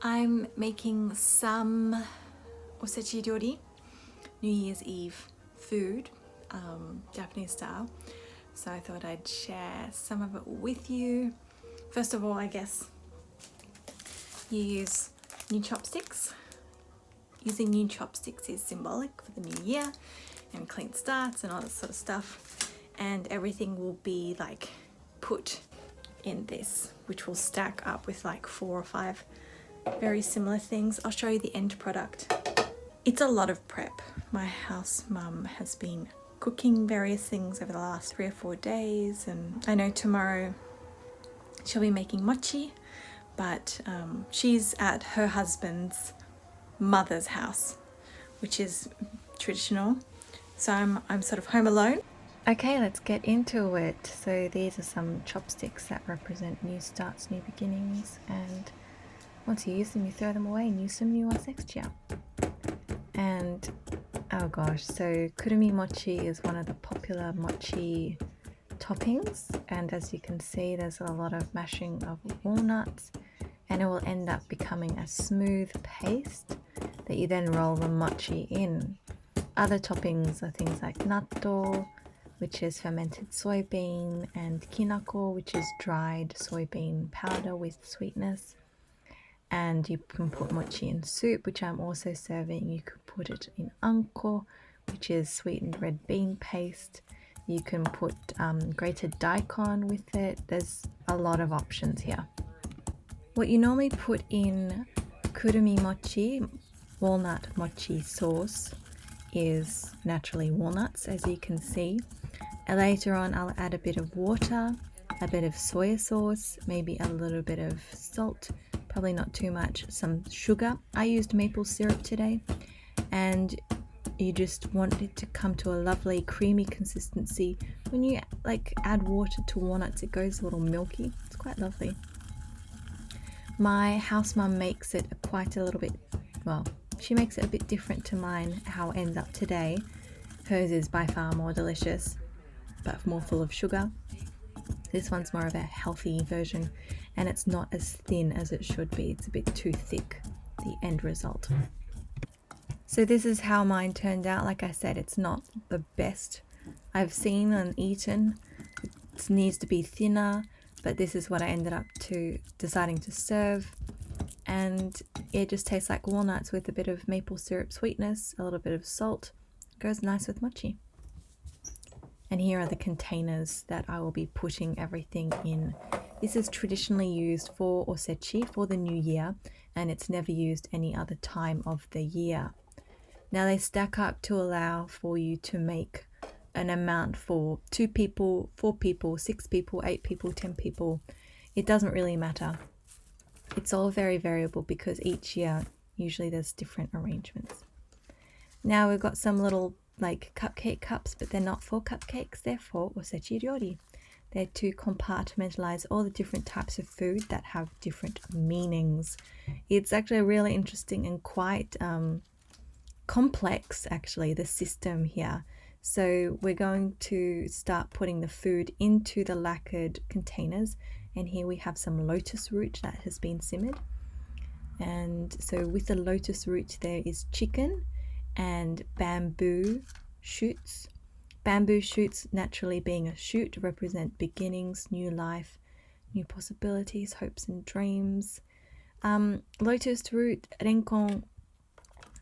I'm making some Osechiryouri, New Year's Eve food, Japanese style. So I thought I'd share some of it with you. First of all, I guess you use new chopsticks. Using new chopsticks is symbolic for the new year and clean starts and all that sort of stuff. And everything will be like put in this, which will stack up with like 4 or 5 very similar things. I'll show you the end product. It's a lot of prep. My house mum has been cooking various things over the last 3 or 4 days, and I know tomorrow she'll be making mochi, but she's at her husband's mother's house, which is traditional. So I'm sort of home alone. Okay, let's get into it. So these are some chopsticks that represent new starts, new beginnings, and once you use them, you throw them away and use some new ones next year. And oh gosh, so kurumi mochi is one of the popular mochi toppings, and as you can see, there's a lot of mashing of walnuts, and it will end up becoming a smooth paste that you then roll the mochi in. Other toppings are things like natto, which is fermented soybean, and kinako, which is dried soybean powder with sweetness. And you can put mochi in soup, which I'm also serving. You could put it in anko, which is sweetened red bean paste. You can put grated daikon with it. There's a lot of options here. What you normally put in kurumi mochi, walnut mochi sauce, is naturally walnuts, as you can see. And later on, I'll add a bit of water, a bit of soy sauce, maybe a little bit of salt, probably not too much, some sugar. I used maple syrup today, and you just want it to come to a lovely creamy consistency. When you add water to walnuts, it goes a little milky. It's quite lovely. My house mum makes it quite a little bit, well, she makes it a bit different to mine, how it ends up today. Hers is by far more delicious, but more full of sugar. This one's more of a healthy version, and it's not as thin as it should be. It's a bit too thick, the end result. So this is how mine turned out. Like I said, it's not the best I've seen and eaten. It needs to be thinner, but this is what I ended up deciding to serve. And it just tastes like walnuts with a bit of maple syrup sweetness, a little bit of salt. It goes nice with mochi. And here are the containers that I will be putting everything in. This is traditionally used for osechi, for the new year, and it's never used any other time of the year. Now they stack up to allow for you to make an amount for 2 people, 4 people, 6 people, 8 people, 10 people. It doesn't really matter. It's all very variable because each year usually there's different arrangements. Now we've got some little cupcake cups, but they're not for cupcakes, they're for Osechiryouri. They're to compartmentalize all the different types of food that have different meanings. It's actually really interesting and quite complex, actually, the system here. So we're going to start putting the food into the lacquered containers, and here we have some lotus root that has been simmered. And so with the lotus root there is chicken and bamboo shoots. Bamboo shoots, naturally being a shoot, represent beginnings, new life, new possibilities, hopes and dreams. Lotus root, renkon,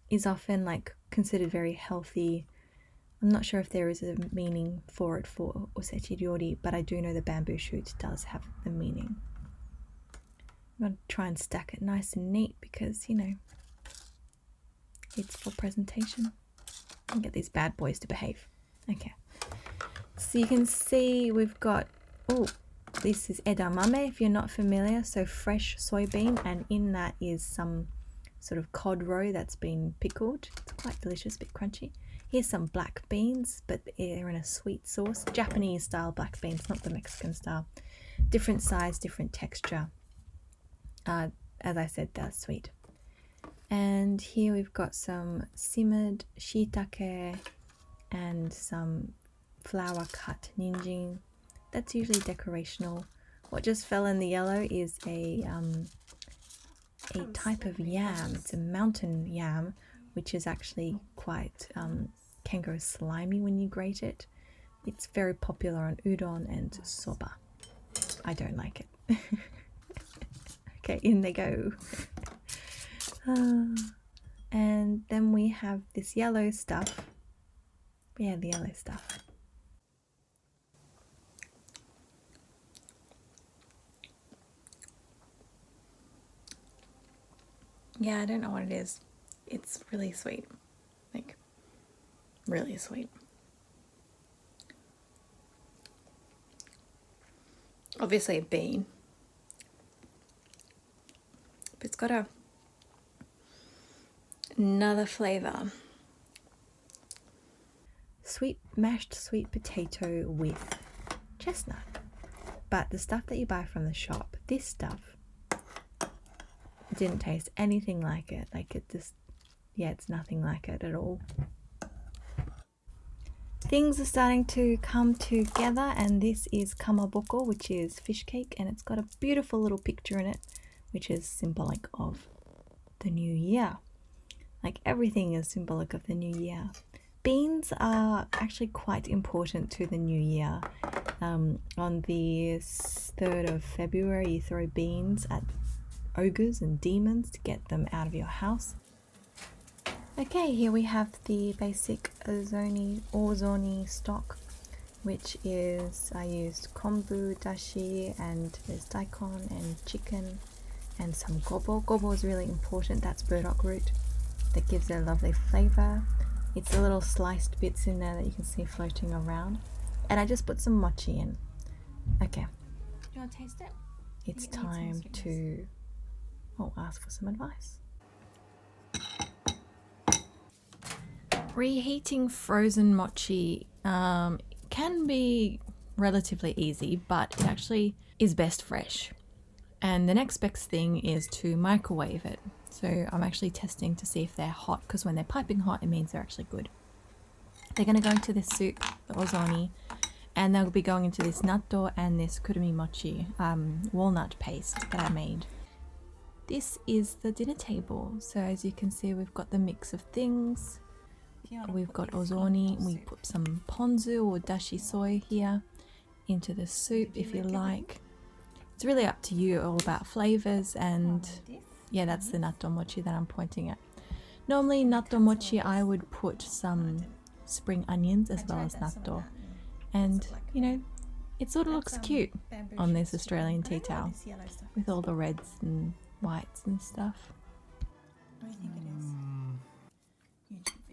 is often considered very healthy. I'm not sure if there is a meaning for it for Osechiryouri, but I do know the bamboo shoot does have the meaning. I'm going to try and stack it nice and neat because, it's for presentation. And get these bad boys to behave. Okay. So you can see we've got, this is edamame if you're not familiar, so fresh soybean, and in that is some sort of cod roe that's been pickled. It's quite delicious, a bit crunchy. Here's some black beans, but they're in a sweet sauce. Japanese style black beans, not the Mexican style. Different size, different texture. As I said, they're sweet. And here we've got some simmered shiitake and some flour cut ninjin. That's usually decorational. What just fell in the yellow is a a type of yam. It's a mountain yam, which is actually quite can go slimy when you grate it. It's very popular on udon and soba. I don't like it. Okay, in they go. And then we have this yellow stuff. Yeah, the yellow stuff. Yeah, I don't know what it is. It's really sweet. Like, really sweet. Obviously a bean. But it's got another flavour. Mashed sweet potato with chestnut. But the stuff that you buy from the shop, this stuff, didn't taste anything like it. Like, it just, yeah, it's nothing like it at all. Things are starting to come together, and this is kamaboko, which is fish cake, and it's got a beautiful little picture in it, which is symbolic of the new year. Like, everything is symbolic of the new year. Beans are actually quite important to the new year. On the 3rd of February, you throw beans at ogres and demons to get them out of your house. Okay, here we have the basic ozoni stock, which is, I used kombu, dashi, and there's daikon and chicken and some gobo. Gobo is really important. That's burdock root that gives it a lovely flavor. It's the little sliced bits in there that you can see floating around. And I just put some mochi in. Okay. Do you want to taste it? It's time to ask for some advice. Reheating frozen mochi can be relatively easy, but it actually is best fresh. And the next best thing is to microwave it. So I'm actually testing to see if they're hot, because when they're piping hot, it means they're actually good. They're going to go into this soup, the ozoni, and they'll be going into this natto and this kurumi mochi, walnut paste that I made. This is the dinner table. So as you can see, we've got the mix of things. We've got ozoni, we put some ponzu or dashi soy here into the soup if you like. It's really up to you, all about flavors. And yeah, that's the natto mochi that I'm pointing at. Normally natto mochi, I would put some spring onions as well as natto, and you know, it sort of looks cute on this Australian tea towel with all the reds and whites and stuff. What do you think it is?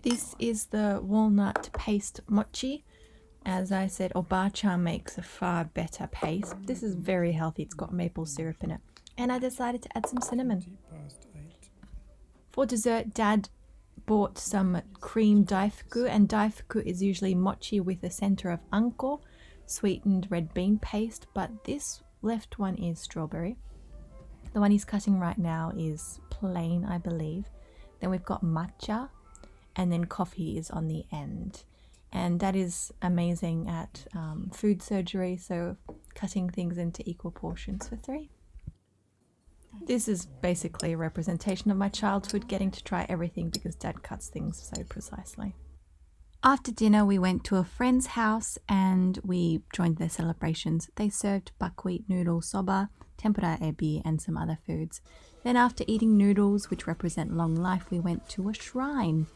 This is the walnut paste mochi. As I said, Oba-chan makes a far better paste. This is very healthy. It's got maple syrup in it. And I decided to add some cinnamon. For dessert, Dad bought some cream daifuku, and daifuku is usually mochi with a center of anko, sweetened red bean paste, but this left one is strawberry. The one he's cutting right now is plain, I believe. Then we've got matcha, and then coffee is on the end. And that is amazing at food surgery, so cutting things into equal portions for 3. This is basically a representation of my childhood, getting to try everything because Dad cuts things so precisely. After dinner, we went to a friend's house and we joined their celebrations. They served buckwheat noodle soba, tempura ebi, and some other foods. Then after eating noodles, which represent long life, we went to a shrine.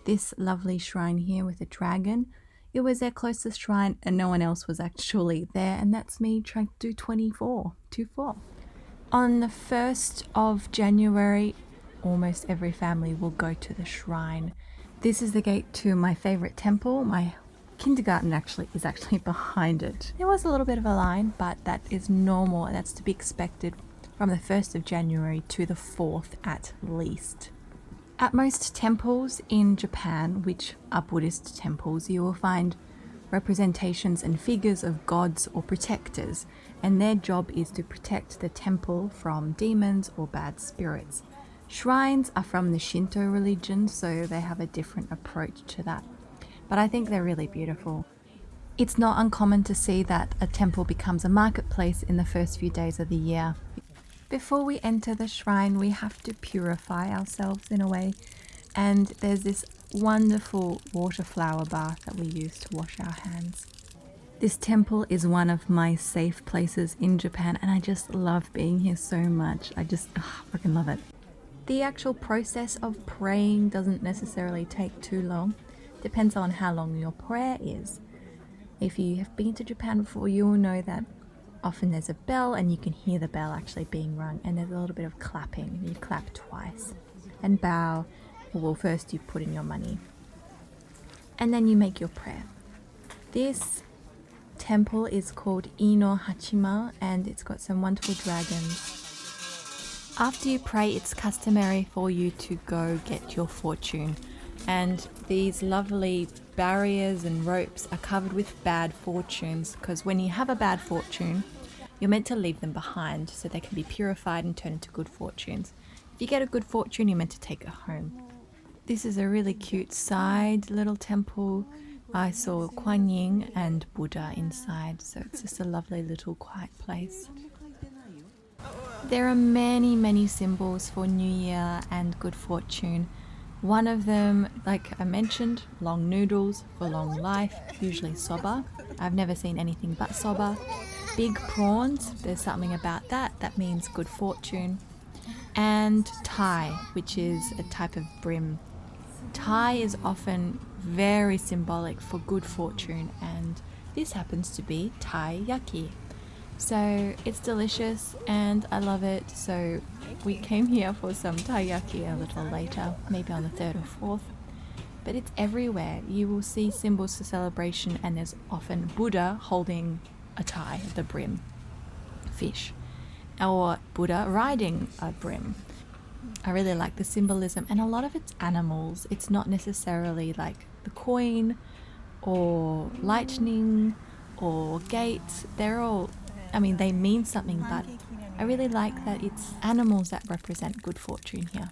This lovely shrine here with a dragon. It was their closest shrine and no one else was actually there, and that's me trying to do 24. On the 1st of January, almost every family will go to the shrine. This is the gate to my favorite temple. My kindergarten is actually behind it. There was a little bit of a line, but that is normal. That's to be expected from the 1st of January to the 4th at least. At most temples in Japan, which are Buddhist temples, you will find representations and figures of gods or protectors, and their job is to protect the temple from demons or bad spirits. Shrines are from the Shinto religion, so they have a different approach to that. But I think they're really beautiful. It's not uncommon to see that a temple becomes a marketplace in the first few days of the year. Before we enter the shrine, we have to purify ourselves in a way. And there's this wonderful water flower bath that we use to wash our hands. This temple is one of my safe places in Japan, and I just love being here so much. I just freaking love it. The actual process of praying doesn't necessarily take too long. Depends on how long your prayer is. If you have been to Japan before, you will know that often there's a bell and you can hear the bell actually being rung, and there's a little bit of clapping. You clap twice and bow. Well, first you put in your money and then you make your prayer. This temple is called Ino Hachima, and it's got some wonderful dragons. After you pray, it's customary for you to go get your fortune, and these lovely barriers and ropes are covered with bad fortunes, because when you have a bad fortune, you're meant to leave them behind so they can be purified and turn into good fortunes. If you get a good fortune, you're meant to take it home. This is a really cute side little temple. I saw Kuan Yin and Buddha inside, so it's just a lovely little quiet place. There are many, many symbols for New Year and good fortune. One of them, like I mentioned, long noodles for long life, usually soba. I've never seen anything but soba. Big prawns, there's something about that means good fortune. And Thai, which is a type of bream. Thai is often very symbolic for good fortune, and this happens to be Taiyaki. So it's delicious and I love it. So we came here for some taiyaki a little later, maybe on the 3rd or 4th. But it's everywhere. You will see symbols for celebration, and there's often Buddha holding a Thai, the bream fish, or Buddha riding a bream. I really like the symbolism, and a lot of it's animals. It's not necessarily like the coin or lightning or gates. They're all, they mean something, but I really like that it's animals that represent good fortune here.